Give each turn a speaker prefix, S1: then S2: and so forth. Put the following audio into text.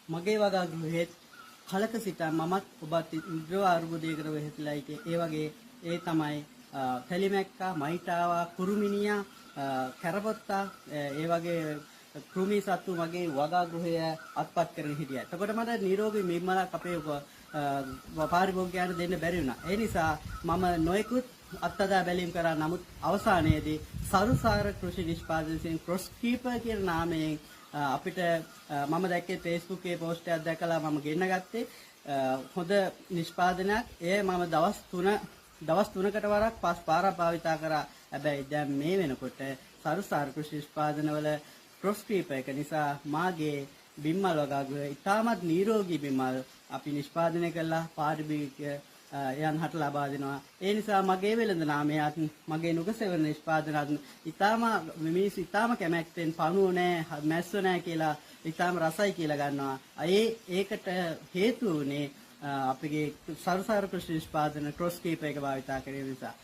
S1: මගේ වගා ගෘහෙත් කලක සිට මමත් ඔබත් ඉන්ද්‍රිය අරුබුදයකට වෙහෙසලා හිටියේ. ඒ වගේ ඒ තමයි පැලිමැක්කා, මයිටාවා, කුරුමිනියා, කැරපොත්තා ඒ වගේ කෘමි සත්තු මගේ වගා ගෘහය අත්පත් කරගෙන හිටියා. එතකොට මට නිරෝගී මිම්මලක් අපේ පාරිභෝගිකයන්ට දෙන්න බැරි වුණා. ඒ නිසා මම නොයෙකුත් අත්දැක බැලීම් කරා. නමුත් අවසානයේදී සරුසාර කෘෂි නිෂ්පාදනයෙන් ක්‍රොස් කීපර් කියන නාමයෙන් අපිට මම දැක්කේ Facebook එකේ පෝස්ට් එකක් දැකලා මම ගෙන්න ගත්තේ හොඳ නිෂ්පාදනයක්. ඒ මම දවස් 3කට වරක් පාරක් භාවිතා කරා. හැබැයි දැන් මේ වෙනකොට සරුසාර කෘෂි නිෂ්පාදනවල ක්‍රොස් කීපර් එක නිසා මාගේ බිම්මල් වගාගුව ඉතාමත් නිරෝගී බිම්මල් අපි නිෂ්පාදනය කළා පාරිභෝගික යන්හට ලබා දෙනවා. ඒ නිසා මගේ වෙළඳ නාමයත් මගේ නුගසෙවන නිෂ්පාදනත් ඉතාම කැමැත්තෙන් පණුව නැහැ, මැස්ස නැහැ කියලා ඉතාම රසයි කියලා ගන්නවා. ඒකට හේතු වුණේ අපගේ සරුසාර කෘෂි නිෂ්පාදන ක්‍රොස් කීපර් එක භාවිතා කිරීම නිසා.